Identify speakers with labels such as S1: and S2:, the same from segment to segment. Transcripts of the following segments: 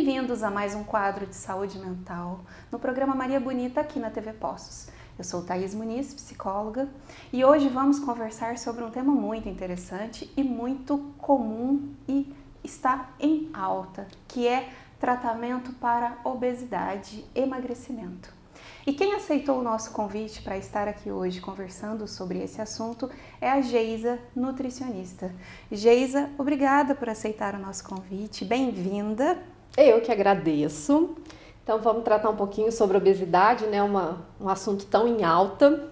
S1: Bem-vindos a mais um quadro de saúde mental no programa Maria Bonita aqui na TV Poços. Eu sou Thaís Muniz, psicóloga, e hoje vamos conversar sobre um tema muito interessante e muito comum e está em alta, que é tratamento para obesidade e emagrecimento. E quem aceitou o nosso convite para estar aqui hoje conversando sobre esse assunto é a Geisa, nutricionista. Geisa, obrigada por aceitar o nosso convite, bem-vinda.
S2: Eu que agradeço. Então vamos tratar um pouquinho sobre obesidade, né? Um assunto tão em alta,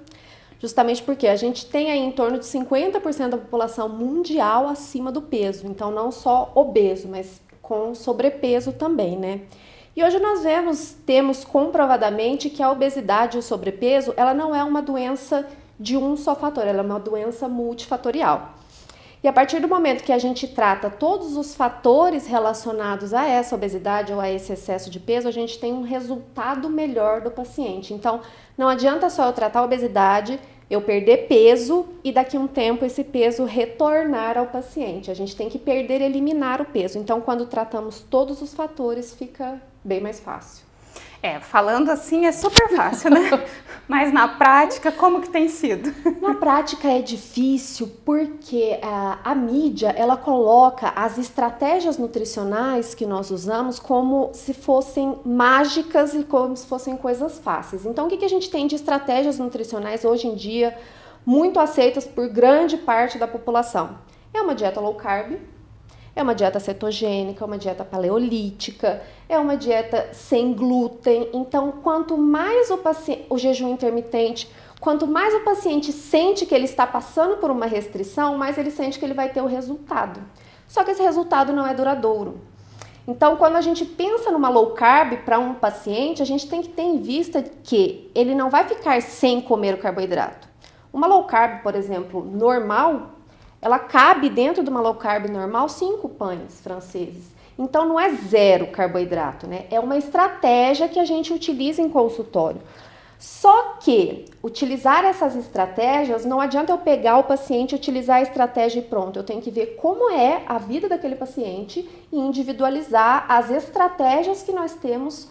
S2: justamente porque a gente tem aí em torno de 50% da população mundial acima do peso, então não só obeso, mas com sobrepeso também, né? E hoje nós temos comprovadamente que a obesidade e o sobrepeso, ela não é uma doença de um só fator, ela é uma doença multifatorial. E a partir do momento que a gente trata todos os fatores relacionados a essa obesidade ou a esse excesso de peso, a gente tem um resultado melhor do paciente. Então, não adianta só eu tratar a obesidade, eu perder peso e daqui a um tempo esse peso retornar ao paciente. A gente tem que eliminar o peso. Então, quando tratamos todos os fatores, fica bem mais fácil.
S1: Falando assim é super fácil, né? Mas na prática, como que tem sido?
S2: Na prática é difícil porque a mídia, ela coloca as estratégias nutricionais que nós usamos como se fossem mágicas e como se fossem coisas fáceis. Então, o que a gente tem de estratégias nutricionais hoje em dia muito aceitas por grande parte da população? É uma dieta low carb, é uma dieta cetogênica, uma dieta paleolítica, é uma dieta sem glúten. Então, quanto mais o jejum intermitente, quanto mais o paciente sente que ele está passando por uma restrição, mais ele sente que ele vai ter o resultado. Só que esse resultado não é duradouro. Então, quando a gente pensa numa low carb para um paciente, a gente tem que ter em vista que ele não vai ficar sem comer o carboidrato. Uma low carb, por exemplo, normal, ela cabe dentro de uma low carb normal 5 pães franceses. Então não é zero carboidrato, né? É uma estratégia que a gente utiliza em consultório. Só que utilizar essas estratégias, não adianta eu pegar o paciente e utilizar a estratégia e pronto. Eu tenho que ver como é a vida daquele paciente e individualizar as estratégias que nós temos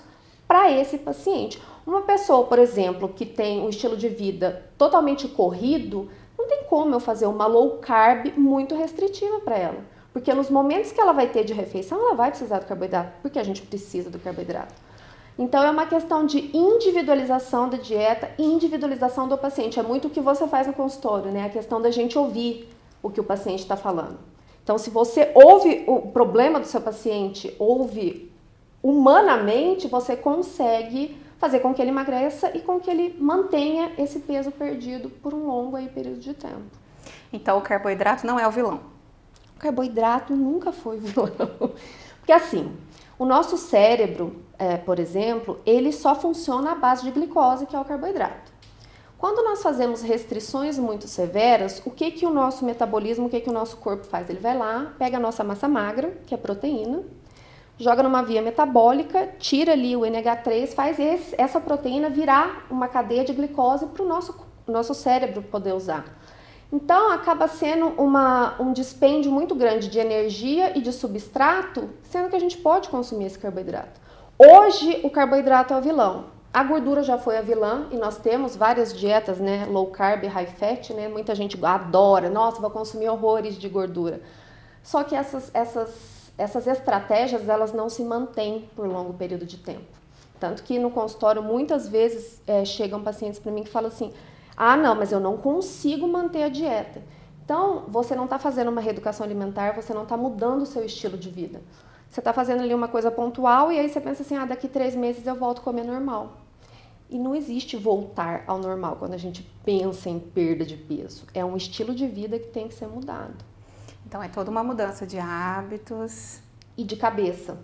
S2: para esse paciente. Uma pessoa, por exemplo, que tem um estilo de vida totalmente corrido, não tem como eu fazer uma low carb muito restritiva para ela. Porque nos momentos que ela vai ter de refeição, ela vai precisar do carboidrato, porque a gente precisa do carboidrato. Então é uma questão de individualização da dieta e individualização do paciente. É muito o que você faz no consultório, né? A questão da gente ouvir o que o paciente está falando. Então, se você ouve o problema do seu paciente, ouve humanamente, você consegue fazer com que ele emagreça e com que ele mantenha esse peso perdido por um longo período de tempo.
S1: Então o carboidrato não é o vilão?
S2: O carboidrato nunca foi o vilão. Porque assim, o nosso cérebro, por exemplo, ele só funciona à base de glicose, que é o carboidrato. Quando nós fazemos restrições muito severas, o que o nosso metabolismo, o que o nosso corpo faz? Ele vai lá, pega a nossa massa magra, que é a proteína, joga numa via metabólica, tira ali o NH3, faz essa proteína virar uma cadeia de glicose para o nosso cérebro poder usar. Então, acaba sendo um dispêndio muito grande de energia e de substrato, sendo que a gente pode consumir esse carboidrato. Hoje, o carboidrato é o vilão. A gordura já foi a vilã e nós temos várias dietas, né, low carb, high fat, né? Muita gente adora, nossa, vou consumir horrores de gordura. Só que essas estratégias, elas não se mantêm por longo período de tempo. Tanto que no consultório, muitas vezes, chegam pacientes para mim que falam assim, não, mas eu não consigo manter a dieta. Então, você não está fazendo uma reeducação alimentar, você não está mudando o seu estilo de vida. Você está fazendo ali uma coisa pontual e aí você pensa assim, daqui 3 meses eu volto a comer normal. E não existe voltar ao normal quando a gente pensa em perda de peso. É um estilo de vida que tem que ser mudado.
S1: Então é toda uma mudança de hábitos.
S2: E de cabeça.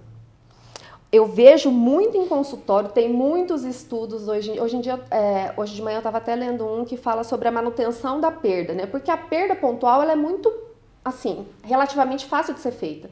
S2: Eu vejo muito em consultório, tem muitos estudos hoje em dia, hoje de manhã eu estava até lendo um que fala sobre a manutenção da perda, né? Porque a perda pontual, ela é muito, assim, relativamente fácil de ser feita.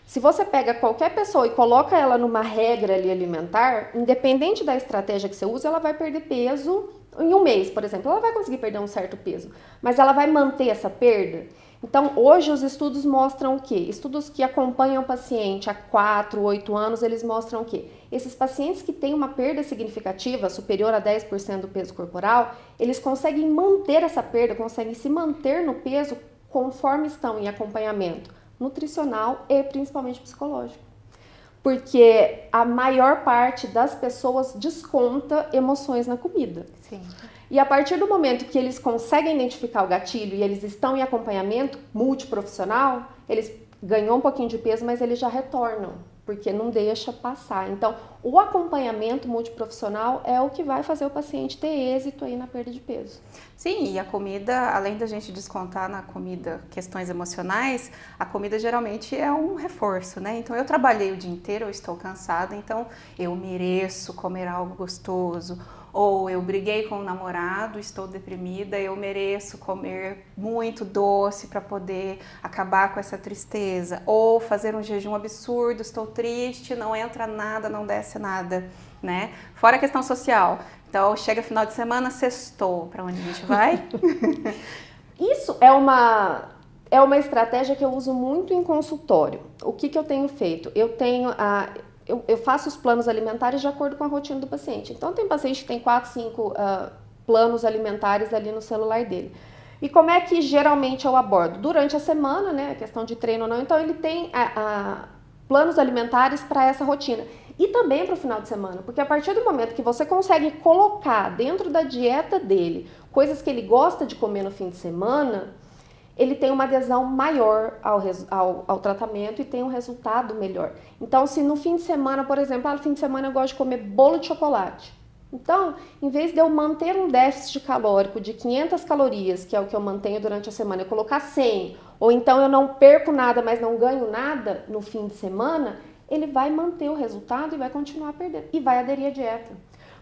S2: Se você pega qualquer pessoa e coloca ela numa regra ali alimentar, independente da estratégia que você usa, ela vai perder peso em um mês, por exemplo. Ela vai conseguir perder um certo peso, mas ela vai manter essa perda. Então, hoje os estudos mostram o quê? Estudos que acompanham o paciente há 4, 8 anos, eles mostram o quê? Esses pacientes que têm uma perda significativa, superior a 10% do peso corporal, eles conseguem manter essa perda, conseguem se manter no peso conforme estão em acompanhamento nutricional e principalmente psicológico. Porque a maior parte das pessoas desconta emoções na comida.
S1: Sim.
S2: E a partir do momento que eles conseguem identificar o gatilho e eles estão em acompanhamento multiprofissional, eles ganham um pouquinho de peso, mas eles já retornam, porque não deixa passar. Então, o acompanhamento multiprofissional é o que vai fazer o paciente ter êxito aí na perda de peso.
S1: Sim, e a comida, além da gente descontar na comida questões emocionais, a comida geralmente é um reforço, né? Então, eu trabalhei o dia inteiro, eu estou cansada, então eu mereço comer algo gostoso. Ou eu briguei com o namorado, estou deprimida, eu mereço comer muito doce para poder acabar com essa tristeza. Ou fazer um jejum absurdo, estou triste, não entra nada, não desce nada, né? Fora a questão social. Então, chega final de semana, sextou. Para onde a gente vai?
S2: Isso é uma estratégia que eu uso muito em consultório. O que eu tenho feito? Eu faço os planos alimentares de acordo com a rotina do paciente. Então, tem paciente que tem 4, 5 planos alimentares ali no celular dele. E como é que geralmente eu abordo? Durante a semana, né, a questão de treino ou não, então ele tem planos alimentares para essa rotina. E também para o final de semana, porque a partir do momento que você consegue colocar dentro da dieta dele coisas que ele gosta de comer no fim de semana, ele tem uma adesão maior ao tratamento e tem um resultado melhor. Então, se no fim de semana, por exemplo, no fim de semana eu gosto de comer bolo de chocolate. Então, em vez de eu manter um déficit calórico de 500 calorias, que é o que eu mantenho durante a semana, eu colocar 100, ou então eu não perco nada, mas não ganho nada no fim de semana, ele vai manter o resultado e vai continuar perdendo. E vai aderir à dieta.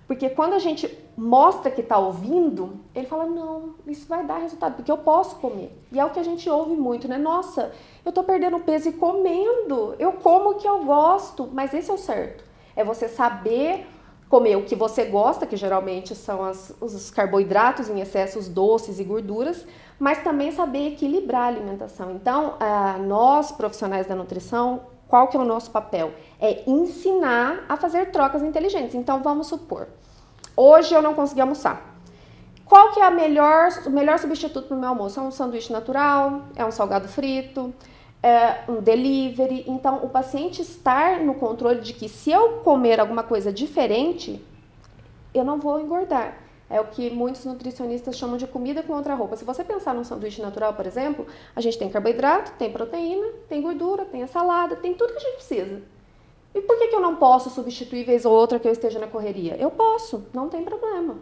S2: Porque quando a gente mostra que está ouvindo, ele fala, não, isso vai dar resultado, porque eu posso comer. E é o que a gente ouve muito, né? Nossa, eu tô perdendo peso e comendo, eu como o que eu gosto, mas esse é o certo. É você saber comer o que você gosta, que geralmente são os carboidratos em excesso, os doces e gorduras, mas também saber equilibrar a alimentação. Então, nós, profissionais da nutrição, qual que é o nosso papel? É ensinar a fazer trocas inteligentes. Então, vamos supor, hoje eu não consegui almoçar. Qual que é o melhor substituto para o meu almoço? É um sanduíche natural, é um salgado frito, é um delivery. Então, o paciente estar no controle de que se eu comer alguma coisa diferente, eu não vou engordar. É o que muitos nutricionistas chamam de comida com outra roupa. Se você pensar num sanduíche natural, por exemplo, a gente tem carboidrato, tem proteína, tem gordura, tem a salada, tem tudo que a gente precisa. E por que eu não posso substituir vez ou outra que eu esteja na correria? Eu posso, não tem problema.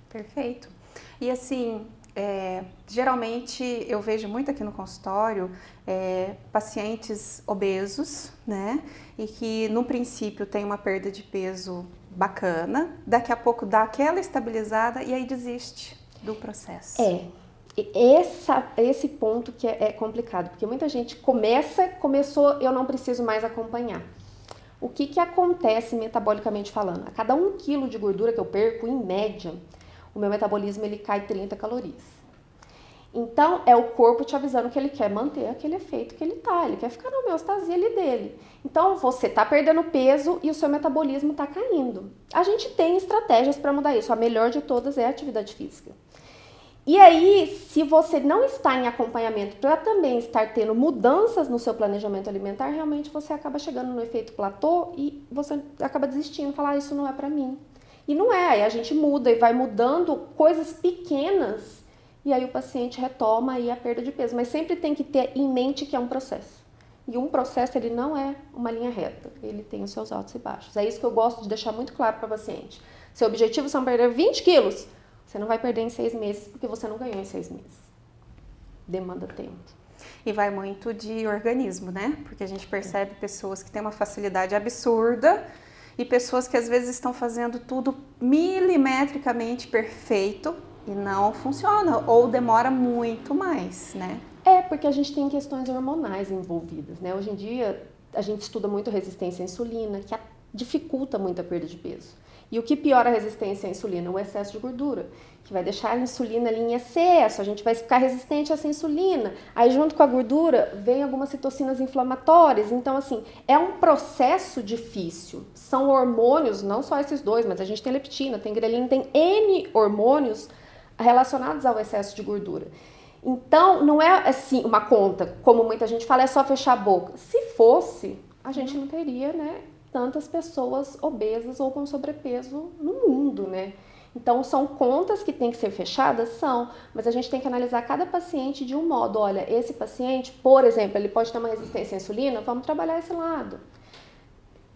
S1: Perfeito. E assim, geralmente eu vejo muito aqui no consultório pacientes obesos, né? E que no princípio tem uma perda de peso bacana, daqui a pouco dá aquela estabilizada e aí desiste do processo.
S2: Esse ponto que é complicado, porque muita gente começou, eu não preciso mais acompanhar. O que acontece metabolicamente falando? A cada 1 quilo de gordura que eu perco, em média, o meu metabolismo ele cai 30 calorias. Então, é o corpo te avisando que ele quer manter aquele efeito que ele tá, ele quer ficar na homeostasia ali dele. Então, você tá perdendo peso e o seu metabolismo tá caindo. A gente tem estratégias para mudar isso, a melhor de todas é a atividade física. E aí, se você não está em acompanhamento para também estar tendo mudanças no seu planejamento alimentar, realmente você acaba chegando no efeito platô e você acaba desistindo, falar, isso não é para mim. E não é, aí a gente muda e vai mudando coisas pequenas e aí o paciente retoma aí a perda de peso. Mas sempre tem que ter em mente que é um processo. E um processo, ele não é uma linha reta, ele tem os seus altos e baixos. É isso que eu gosto de deixar muito claro para o paciente. Seu objetivo são perder 20 quilos, você não vai perder em 6 meses porque você não ganhou em 6 meses. Demanda tempo.
S1: E vai muito de organismo, né? Porque a gente percebe pessoas que têm uma facilidade absurda e pessoas que às vezes estão fazendo tudo milimetricamente perfeito e não funciona ou demora muito mais, né?
S2: Porque a gente tem questões hormonais envolvidas, né? Hoje em dia a gente estuda muito resistência à insulina, que dificulta muito a perda de peso. E o que piora a resistência à insulina? O excesso de gordura, que vai deixar a insulina ali em excesso, a gente vai ficar resistente a essa insulina. Aí junto com a gordura vem algumas citocinas inflamatórias, então assim, é um processo difícil. São hormônios, não só esses dois, mas a gente tem leptina, tem grelina, tem N hormônios relacionados ao excesso de gordura. Então, não é assim uma conta, como muita gente fala, é só fechar a boca. Se fosse, a gente não teria, né, tantas pessoas obesas ou com sobrepeso no mundo, né? Então, são contas que têm que ser fechadas? São, mas a gente tem que analisar cada paciente de um modo. Olha, esse paciente, por exemplo, ele pode ter uma resistência à insulina, vamos trabalhar esse lado.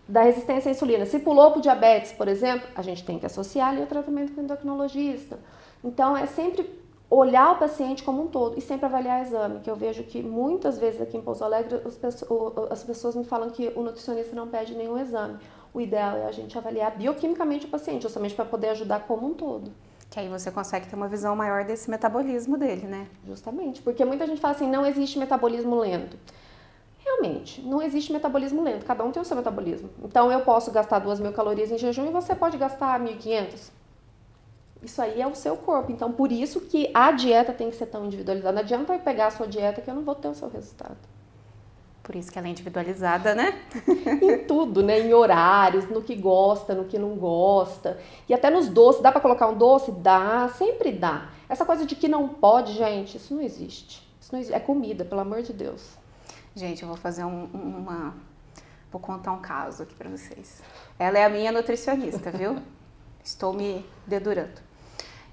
S2: Da resistência à insulina, se pulou para o diabetes, por exemplo, a gente tem que associar ali o tratamento com o endocrinologista. Então, é sempre olhar o paciente como um todo e sempre avaliar o exame, que eu vejo que muitas vezes aqui em Pouso Alegre as pessoas me falam que o nutricionista não pede nenhum exame. O ideal é a gente avaliar bioquimicamente o paciente, justamente para poder ajudar como um todo.
S1: Que aí você consegue ter uma visão maior desse metabolismo dele, né?
S2: Justamente, porque muita gente fala assim, não existe metabolismo lento. Realmente, não existe metabolismo lento, cada um tem o seu metabolismo. Então eu posso gastar 2.000 calorias em jejum e você pode gastar 1.500. Isso aí é o seu corpo, então por isso que a dieta tem que ser tão individualizada. Não adianta eu pegar a sua dieta que eu não vou ter o seu resultado.
S1: Por isso que ela é individualizada, né?
S2: Em tudo, né? Em horários, no que gosta, no que não gosta. E até nos doces, dá pra colocar um doce? Dá, sempre dá. Essa coisa de que não pode, gente, isso não existe. Isso não existe. É comida, pelo amor de Deus.
S1: Gente, eu vou fazer Vou contar um caso aqui pra vocês. Ela é a minha nutricionista, viu? Estou me dedurando.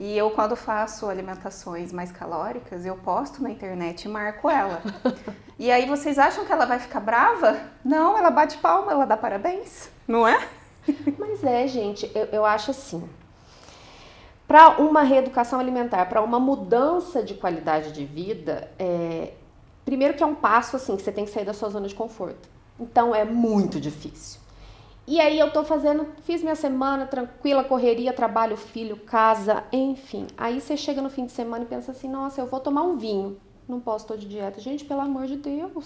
S1: E eu, quando faço alimentações mais calóricas, eu posto na internet e marco ela. E aí vocês acham que ela vai ficar brava? Não, ela bate palma, ela dá parabéns, não é?
S2: Mas gente, eu acho assim, para uma reeducação alimentar, para uma mudança de qualidade de vida, primeiro que é um passo assim, que você tem que sair da sua zona de conforto. Então é muito difícil. E aí eu fiz minha semana tranquila, correria, trabalho, filho, casa, enfim. Aí você chega no fim de semana e pensa assim, nossa, eu vou tomar um vinho. Não posso, tô de dieta. Gente, pelo amor de Deus.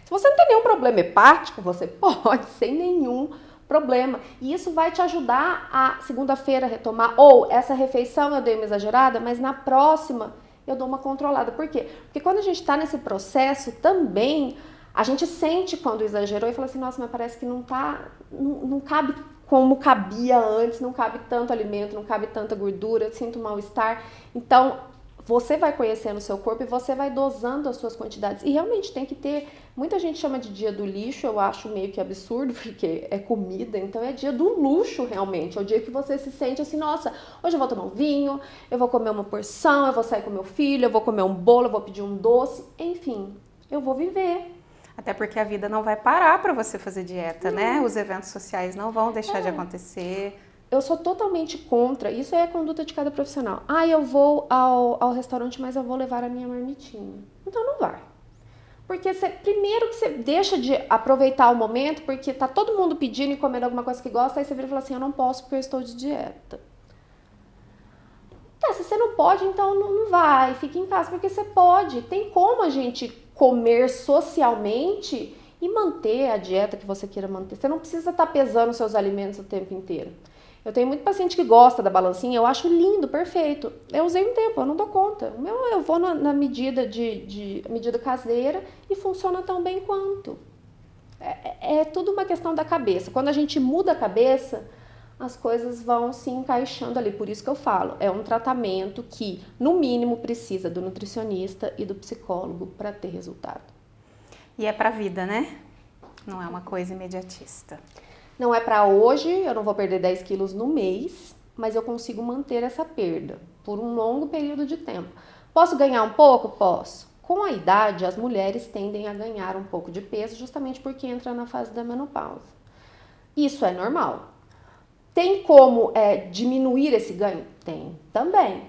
S2: Se você não tem nenhum problema hepático, você pode, sem nenhum problema. E isso vai te ajudar a segunda-feira retomar. Ou essa refeição eu dei uma exagerada, mas na próxima eu dou uma controlada. Por quê? Porque quando a gente tá nesse processo também, a gente sente quando exagerou e fala assim, nossa, mas parece que não cabe como cabia antes, não cabe tanto alimento, não cabe tanta gordura, eu sinto mal-estar. Então, você vai conhecendo o seu corpo e você vai dosando as suas quantidades. E realmente tem que ter, muita gente chama de dia do lixo, eu acho meio que absurdo, porque é comida, então é dia do luxo realmente. É o dia que você se sente assim, nossa, hoje eu vou tomar um vinho, eu vou comer uma porção, eu vou sair com meu filho, eu vou comer um bolo, eu vou pedir um doce, enfim, eu vou viver.
S1: Até porque a vida não vai parar para você fazer dieta, né? Os eventos sociais não vão deixar de acontecer.
S2: Eu sou totalmente contra, isso é a conduta de cada profissional. Ah, eu vou ao restaurante, mas eu vou levar a minha marmitinha. Então não vai. Porque primeiro que você deixa de aproveitar o momento, porque tá todo mundo pedindo e comendo alguma coisa que gosta, aí você vira e fala assim, eu não posso porque eu estou de dieta. Tá, se você não pode, então não vai, fica em casa, porque você pode. Tem como a gente comer socialmente e manter a dieta que você queira manter. Você não precisa estar pesando seus alimentos o tempo inteiro. Eu tenho muito paciente que gosta da balancinha, eu acho lindo, perfeito. Eu usei um tempo, eu não dou conta. Eu vou na medida medida caseira e funciona tão bem quanto. É tudo uma questão da cabeça. Quando a gente muda a cabeça, as coisas vão se encaixando ali. Por isso que eu falo, é um tratamento que, no mínimo, precisa do nutricionista e do psicólogo para ter resultado.
S1: E é pra vida, né? Não é uma coisa imediatista.
S2: Não é para hoje, eu não vou perder 10 quilos no mês, mas eu consigo manter essa perda por um longo período de tempo. Posso ganhar um pouco? Posso. Com a idade, as mulheres tendem a ganhar um pouco de peso justamente porque entra na fase da menopausa. Isso é normal. Tem como diminuir esse ganho? Tem também.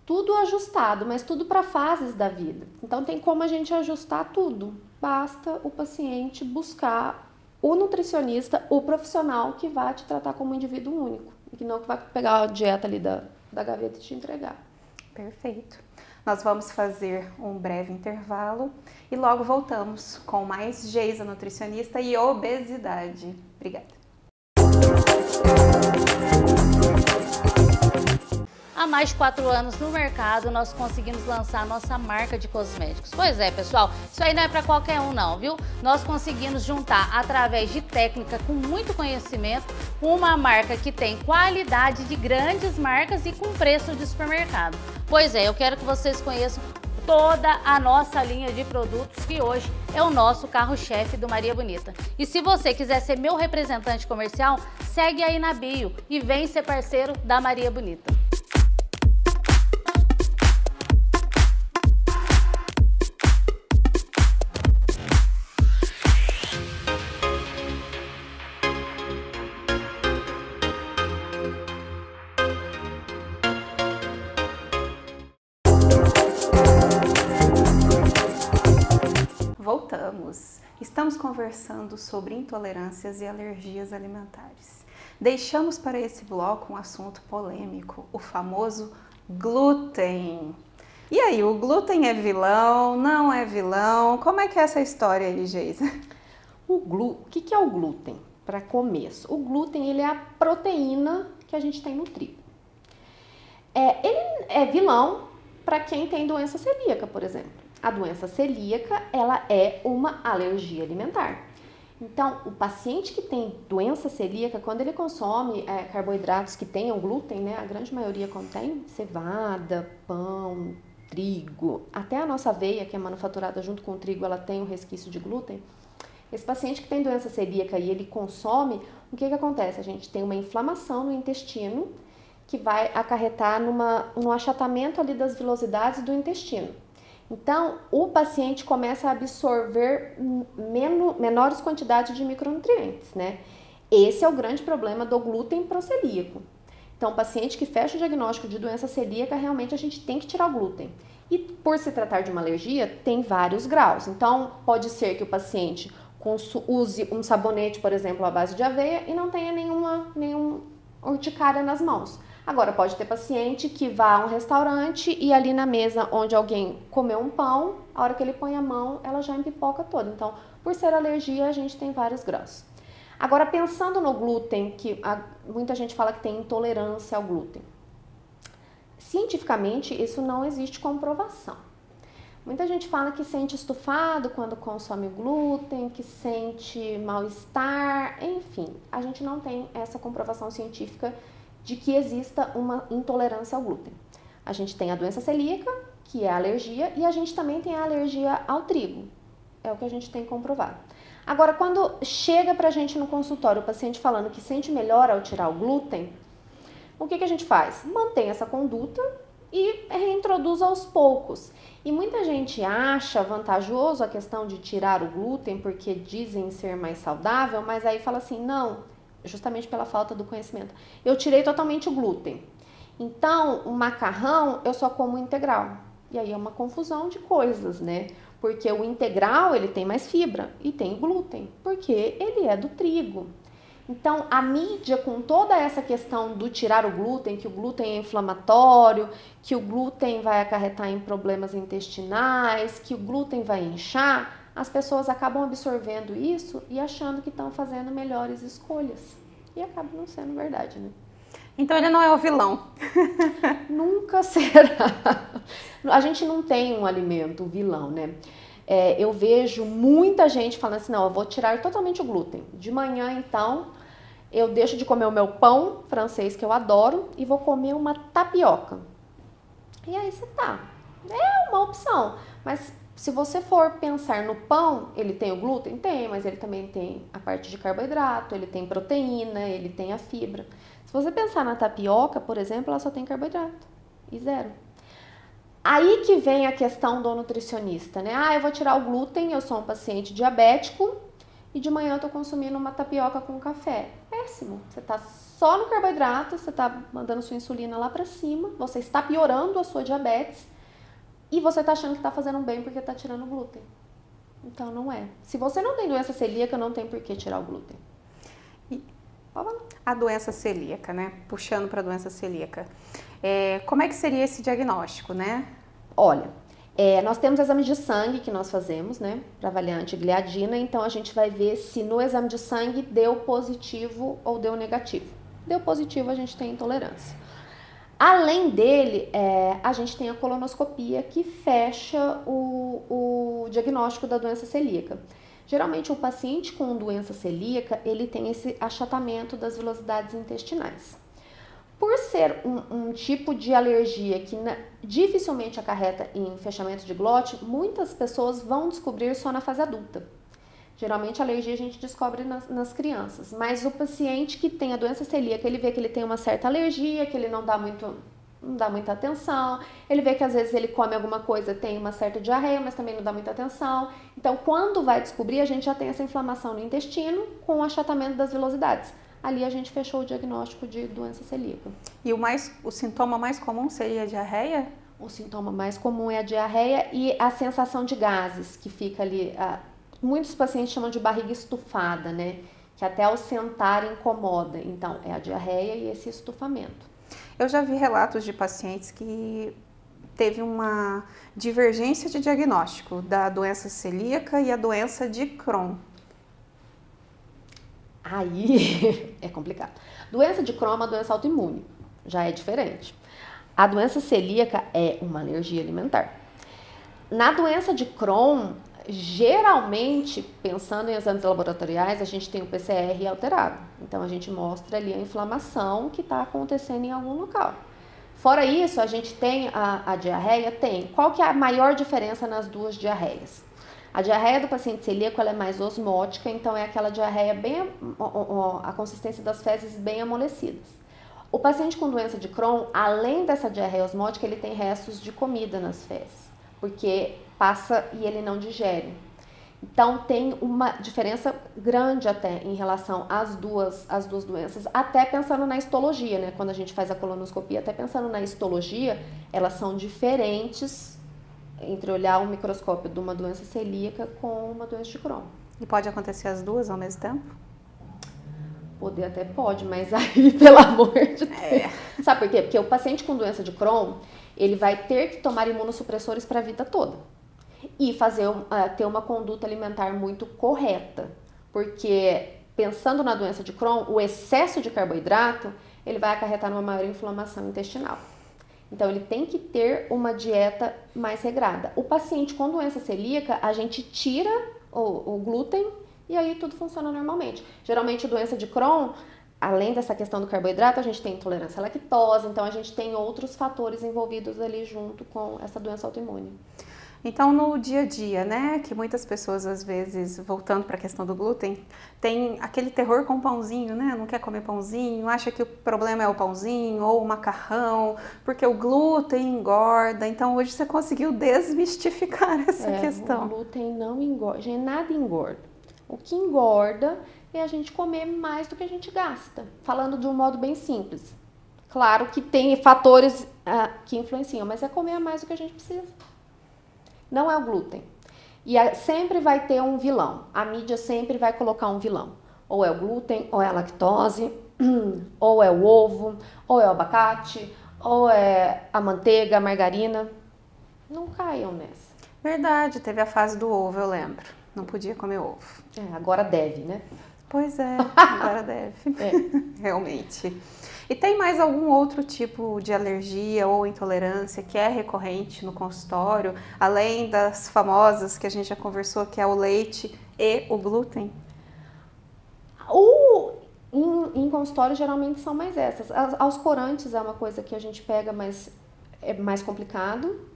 S2: Tudo ajustado, mas tudo para fases da vida. Então tem como a gente ajustar tudo. Basta o paciente buscar o nutricionista, o profissional que vai te tratar como um indivíduo único. E que não vai pegar a dieta ali da gaveta e te entregar.
S1: Perfeito. Nós vamos fazer um breve intervalo e logo voltamos com mais Geisa Nutricionista e Obesidade. Obrigada.
S3: Há mais de 4 anos no mercado, nós conseguimos lançar nossa marca de cosméticos. Pois é, pessoal, isso aí não é para qualquer um não, viu? Nós conseguimos juntar, através de técnica com muito conhecimento, uma marca que tem qualidade de grandes marcas e com preço de supermercado. Pois é, eu quero que vocês conheçam toda a nossa linha de produtos, que hoje é o nosso carro-chefe do Maria Bonita. E se você quiser ser meu representante comercial, segue aí na bio e vem ser parceiro da Maria Bonita.
S1: Voltamos. Estamos conversando sobre intolerâncias e alergias alimentares. Deixamos para esse bloco um assunto polêmico, o famoso glúten. E aí, o glúten é vilão? Não é vilão? Como é que é essa história aí, Geisa?
S2: O que é o glúten? Para começo, o glúten ele é a proteína que a gente tem no trigo. Ele é vilão para quem tem doença celíaca, por exemplo. A doença celíaca, ela é uma alergia alimentar. Então, o paciente que tem doença celíaca, quando ele consome carboidratos que tenham glúten, né, a grande maioria contém cevada, pão, trigo, até a nossa aveia, que é manufaturada junto com o trigo, ela tem um resquício de glúten. Esse paciente que tem doença celíaca e ele consome, o que acontece? A gente tem uma inflamação no intestino que vai acarretar no achatamento ali das vilosidades do intestino. Então, o paciente começa a absorver menores quantidades de micronutrientes, né? Esse é o grande problema do glúten pro celíaco. Então, o paciente que fecha o diagnóstico de doença celíaca, realmente a gente tem que tirar o glúten. E por se tratar de uma alergia, tem vários graus. Então, pode ser que o paciente use um sabonete, por exemplo, à base de aveia e não tenha nenhuma urticária nas mãos. Agora, pode ter paciente que vá a um restaurante e ali na mesa onde alguém comeu um pão, a hora que ele põe a mão, ela já empipoca toda. Então, por ser alergia, a gente tem vários graus. Agora, pensando no glúten, que muita gente fala que tem intolerância ao glúten. Cientificamente, isso não existe comprovação. Muita gente fala que sente estufado quando consome glúten, que sente mal-estar, enfim. A gente não tem essa comprovação científica de que exista uma intolerância ao glúten. A gente tem a doença celíaca, que é a alergia, e a gente também tem a alergia ao trigo. É o que a gente tem comprovado. Agora, quando chega pra gente no consultório o paciente falando que sente melhor ao tirar o glúten, o que a gente faz? Mantém essa conduta e reintroduz aos poucos. E muita gente acha vantajoso a questão de tirar o glúten porque dizem ser mais saudável, mas aí fala assim, não, justamente pela falta do conhecimento. Eu tirei totalmente o glúten. Então, o macarrão eu só como integral. E aí é uma confusão de coisas, né? Porque o integral, ele tem mais fibra e tem glúten, porque ele é do trigo. Então, a mídia com toda essa questão do tirar o glúten, que o glúten é inflamatório, que o glúten vai acarretar em problemas intestinais, que o glúten vai inchar, as pessoas acabam absorvendo isso e achando que estão fazendo melhores escolhas. E acaba não sendo verdade, né?
S1: Então ele não é o vilão.
S2: Nunca será. A gente não tem um alimento vilão, né? Eu vejo muita gente falando assim, não, eu vou tirar totalmente o glúten. De manhã, então, eu deixo de comer o meu pão francês, que eu adoro, e vou comer uma tapioca. E aí você tá. É uma opção, mas se você for pensar no pão, ele tem o glúten? Tem, mas ele também tem a parte de carboidrato, ele tem proteína, ele tem a fibra. Se você pensar na tapioca, por exemplo, ela só tem carboidrato e zero. Aí que vem a questão do nutricionista, né? Eu vou tirar o glúten, eu sou um paciente diabético e de manhã eu tô consumindo uma tapioca com café. Péssimo. Você tá só no carboidrato, você tá mandando sua insulina lá pra cima, você está piorando a sua diabetes e você tá achando que tá fazendo bem porque tá tirando o glúten. Então não é. Se você não tem doença celíaca, não tem por que tirar o glúten.
S1: A doença celíaca, né? Puxando para a doença celíaca. Como é que seria esse diagnóstico, né?
S2: Olha, nós temos exames de sangue que nós fazemos, né? Para avaliar a antigliadina. Então a gente vai ver se no exame de sangue deu positivo ou deu negativo. Deu positivo, a gente tem intolerância. Além dele, a gente tem a colonoscopia que fecha o diagnóstico da doença celíaca. Geralmente o paciente com doença celíaca, ele tem esse achatamento das velocidades intestinais. Por ser um tipo de alergia que dificilmente acarreta em fechamento de glote, muitas pessoas vão descobrir só na fase adulta. Geralmente a alergia a gente descobre nas crianças, mas o paciente que tem a doença celíaca, ele vê que ele tem uma certa alergia, que ele não dá muita atenção, ele vê que às vezes ele come alguma coisa, tem uma certa diarreia, mas também não dá muita atenção. Então, quando vai descobrir, a gente já tem essa inflamação no intestino com o achatamento das velocidades. Ali a gente fechou o diagnóstico de doença celíaca.
S1: E o sintoma mais comum seria a diarreia?
S2: O sintoma mais comum é a diarreia e a sensação de gases, que fica ali. Muitos pacientes chamam de barriga estufada, né? Que até ao sentar incomoda. Então, é a diarreia e esse estufamento.
S1: Eu já vi relatos de pacientes que teve uma divergência de diagnóstico da doença celíaca e a doença de Crohn.
S2: Aí é complicado. Doença de Crohn é uma doença autoimune, já é diferente. A doença celíaca é uma alergia alimentar. Na doença de Crohn, geralmente, pensando em exames laboratoriais, a gente tem o PCR alterado. Então, a gente mostra ali a inflamação que está acontecendo em algum local. Fora isso, a gente tem a diarreia, tem. Qual que é a maior diferença nas duas diarreias? A diarreia do paciente celíaco ela é mais osmótica, então é aquela diarreia bem, a consistência das fezes bem amolecidas. O paciente com doença de Crohn, além dessa diarreia osmótica, ele tem restos de comida nas fezes, porque passa e ele não digere. Então tem uma diferença grande até em relação às duas doenças, até pensando na histologia, né? Quando a gente faz a colonoscopia, até pensando na histologia, elas são diferentes entre olhar o microscópio de uma doença celíaca com uma doença de Crohn.
S1: E pode acontecer as duas ao mesmo tempo?
S2: Poder até pode, mas aí, pelo amor de Deus. Sabe por quê? Porque o paciente com doença de Crohn, ele vai ter que tomar imunossupressores para a vida toda. E ter uma conduta alimentar muito correta. Porque, pensando na doença de Crohn, o excesso de carboidrato, ele vai acarretar numa maior inflamação intestinal. Então, ele tem que ter uma dieta mais regrada. O paciente com doença celíaca, a gente tira o glúten e aí tudo funciona normalmente. Geralmente, doença de Crohn, além dessa questão do carboidrato, a gente tem intolerância à lactose, então a gente tem outros fatores envolvidos ali junto com essa doença autoimune.
S1: Então, no dia a dia, né, que muitas pessoas, às vezes, voltando para a questão do glúten, tem aquele terror com o pãozinho, né, não quer comer pãozinho, acha que o problema é o pãozinho ou o macarrão, porque o glúten engorda. Então, hoje você conseguiu desmistificar essa questão.
S2: O glúten não engorda, gente, nada engorda. O que engorda é a gente comer mais do que a gente gasta, falando de um modo bem simples. Claro que tem fatores que influenciam, mas é comer mais do que a gente precisa. Não é o glúten. E sempre vai ter um vilão. A mídia sempre vai colocar um vilão. Ou é o glúten, ou é a lactose, ou é o ovo, ou é o abacate, ou é a manteiga, a margarina. Não caiam nessa.
S1: Verdade, teve a fase do ovo, eu lembro. Não podia comer ovo.
S2: Agora deve, né?
S1: Pois é, agora deve. Realmente. E tem mais algum outro tipo de alergia ou intolerância que é recorrente no consultório, além das famosas que a gente já conversou, que é o leite e o glúten?
S2: Em consultório, geralmente são mais essas. Aos corantes é uma coisa que a gente pega, mas é mais complicado.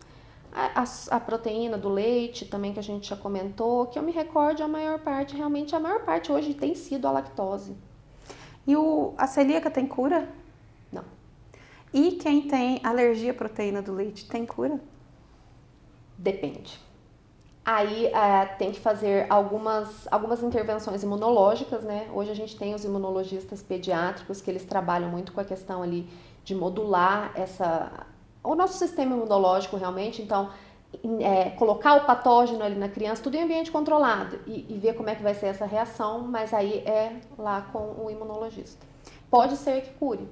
S2: A proteína do leite também, que a gente já comentou, que eu me recorde, a maior parte hoje tem sido a lactose.
S1: E a celíaca tem cura?
S2: Não.
S1: E quem tem alergia à proteína do leite, tem cura?
S2: Depende. Aí tem que fazer algumas intervenções imunológicas, né? Hoje a gente tem os imunologistas pediátricos que eles trabalham muito com a questão ali de modular o nosso sistema imunológico realmente. Então, colocar o patógeno ali na criança, tudo em ambiente controlado e ver como é que vai ser essa reação, mas aí é lá com o imunologista. Pode ser que cure.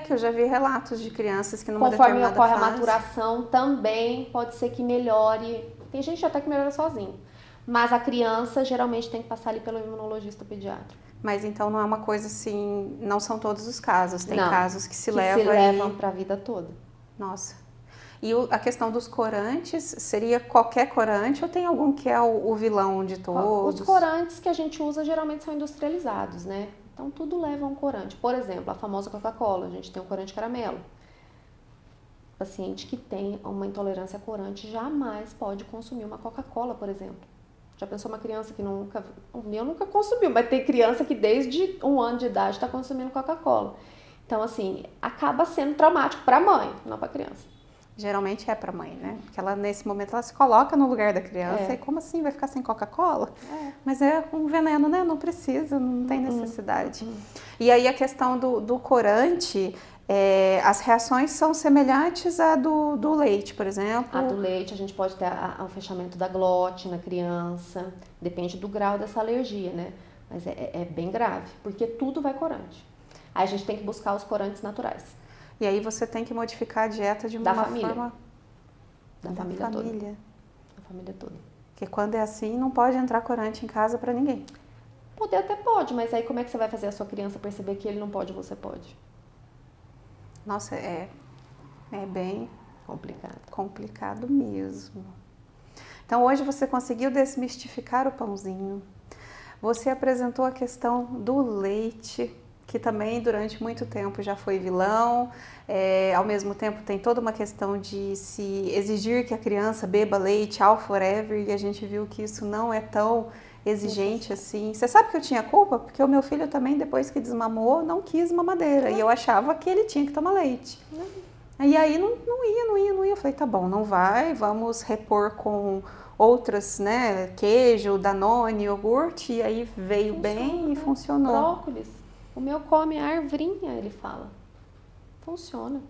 S1: Que eu já vi relatos de crianças que numa
S2: conforme
S1: determinada
S2: ocorre
S1: fase...
S2: a maturação, também pode ser que melhore. Tem gente até que melhora sozinho. Mas a criança geralmente tem que passar ali pelo imunologista pediatra.
S1: Mas então não é uma coisa assim, não são todos os casos, tem
S2: Não,
S1: casos que se
S2: que
S1: levam
S2: se levam para a vida toda.
S1: Nossa. E a questão dos corantes, seria qualquer corante ou tem algum que é o vilão de todos?
S2: Os corantes que a gente usa geralmente são industrializados, né? Então tudo leva a um corante. Por exemplo, a famosa Coca-Cola, a gente tem um corante caramelo. O paciente que tem uma intolerância a corante jamais pode consumir uma Coca-Cola, por exemplo. Já pensou uma criança que nunca... O meu nunca consumiu, mas tem criança que desde 1 ano de idade está consumindo Coca-Cola. Então, assim, acaba sendo traumático para a mãe, não para a criança.
S1: Geralmente é para mãe, né? Porque ela, nesse momento, ela se coloca no lugar da criança e como assim, vai ficar sem Coca-Cola? Mas é um veneno, né? Não precisa, não tem necessidade. E aí a questão do corante, as reações são semelhantes à do leite, por exemplo?
S2: A do leite, a gente pode ter o fechamento da glote na criança, depende do grau dessa alergia, né? Mas é bem grave, porque tudo vai corante. Aí a gente tem que buscar os corantes naturais.
S1: E aí você tem que modificar a dieta de uma forma...
S2: Da família toda. Da família toda.
S1: Porque quando é assim, não pode entrar corante em casa para ninguém.
S2: Poder até pode, mas aí como é que você vai fazer a sua criança perceber que ele não pode e você pode?
S1: Nossa, é bem complicado mesmo. Então hoje você conseguiu desmistificar o pãozinho. Você apresentou a questão do leite, que também durante muito tempo já foi vilão. Ao mesmo tempo tem toda uma questão de se exigir que a criança beba leite all forever, e a gente viu que isso não é tão exigente assim. Você sabe que eu tinha culpa? Porque o meu filho também, depois que desmamou, não quis mamadeira, e eu achava que ele tinha que tomar leite. E aí não ia. Eu falei, tá bom, não vai, vamos repor com outras, né, queijo, Danone, iogurte, e aí veio bem e funcionou.
S2: Brócolis. O meu come a arvrinha, ele fala. Funciona.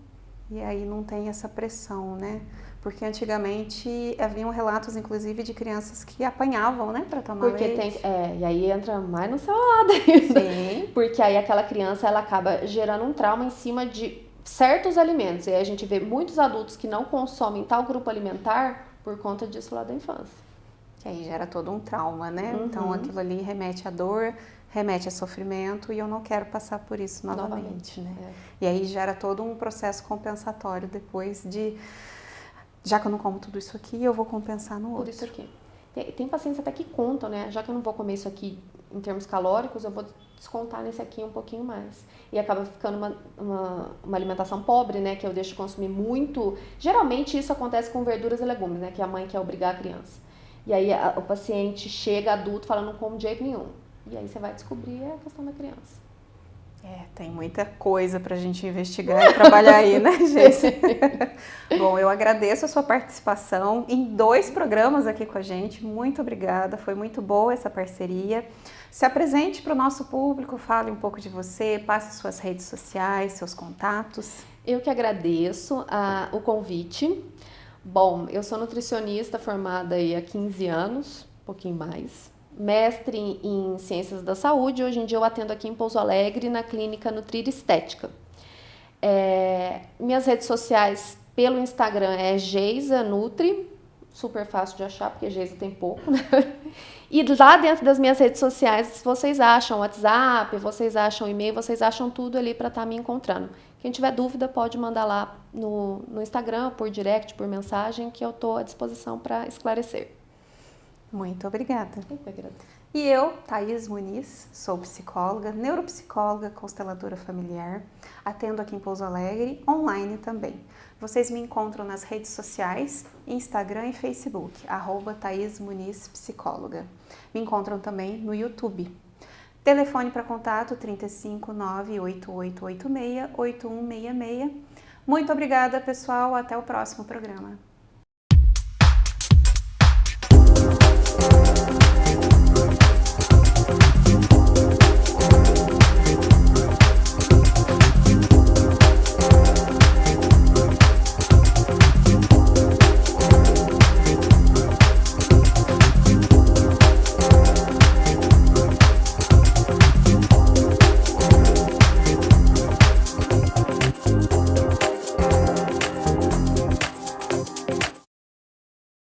S1: E aí não tem essa pressão, né? Porque antigamente haviam relatos, inclusive, de crianças que apanhavam, né, para tomar leite.
S2: E aí entra mais no seu lado ainda.
S1: Sim.
S2: Porque aí aquela criança, ela acaba gerando um trauma em cima de certos alimentos. E aí a gente vê muitos adultos que não consomem tal grupo alimentar por conta disso lá da infância.
S1: Que aí gera todo um trauma, né? Então aquilo ali remete à dor, remete a sofrimento, e eu não quero passar por isso novamente, né? E aí gera todo um processo compensatório depois de, já que eu não como tudo isso aqui, eu vou compensar no outro.
S2: Por isso aqui. Tem pacientes até que contam, né? Já que eu não vou comer isso aqui em termos calóricos, eu vou descontar nesse aqui um pouquinho mais. E acaba ficando uma alimentação pobre, né? Que eu deixo de consumir muito. Geralmente isso acontece com verduras e legumes, né? Que a mãe quer obrigar a criança. E aí o paciente chega adulto falando não come de jeito nenhum. E aí você vai descobrir a questão da criança.
S1: Tem muita coisa pra gente investigar e trabalhar aí, né, gente? Bom, eu agradeço a sua participação em 2 programas aqui com a gente. Muito obrigada, foi muito boa essa parceria. Se apresente para o nosso público, fale um pouco de você, passe suas redes sociais, seus contatos.
S2: Eu que agradeço o convite. Bom, eu sou nutricionista formada aí há 15 anos, um pouquinho mais. Mestre em Ciências da Saúde, hoje em dia eu atendo aqui em Pouso Alegre, na clínica Nutrir Estética. Minhas redes sociais pelo Instagram é Geisa Nutri, super fácil de achar, porque Geisa tem pouco, né? E lá dentro das minhas redes sociais, vocês acham WhatsApp, vocês acham e-mail, vocês acham tudo ali para estar me encontrando. Quem tiver dúvida pode mandar lá no Instagram, por direct, por mensagem, que eu estou à disposição para esclarecer.
S1: Muito obrigada.
S2: Eu que agradeço.
S1: E eu, Thaís Muniz, sou psicóloga, neuropsicóloga, consteladora familiar, atendo aqui em Pouso Alegre, online também. Vocês me encontram nas redes sociais, Instagram e Facebook, @Thaís Muniz Psicóloga. Me encontram também no YouTube. Telefone para contato 35 98886 8166. Muito obrigada, pessoal. Até o próximo programa.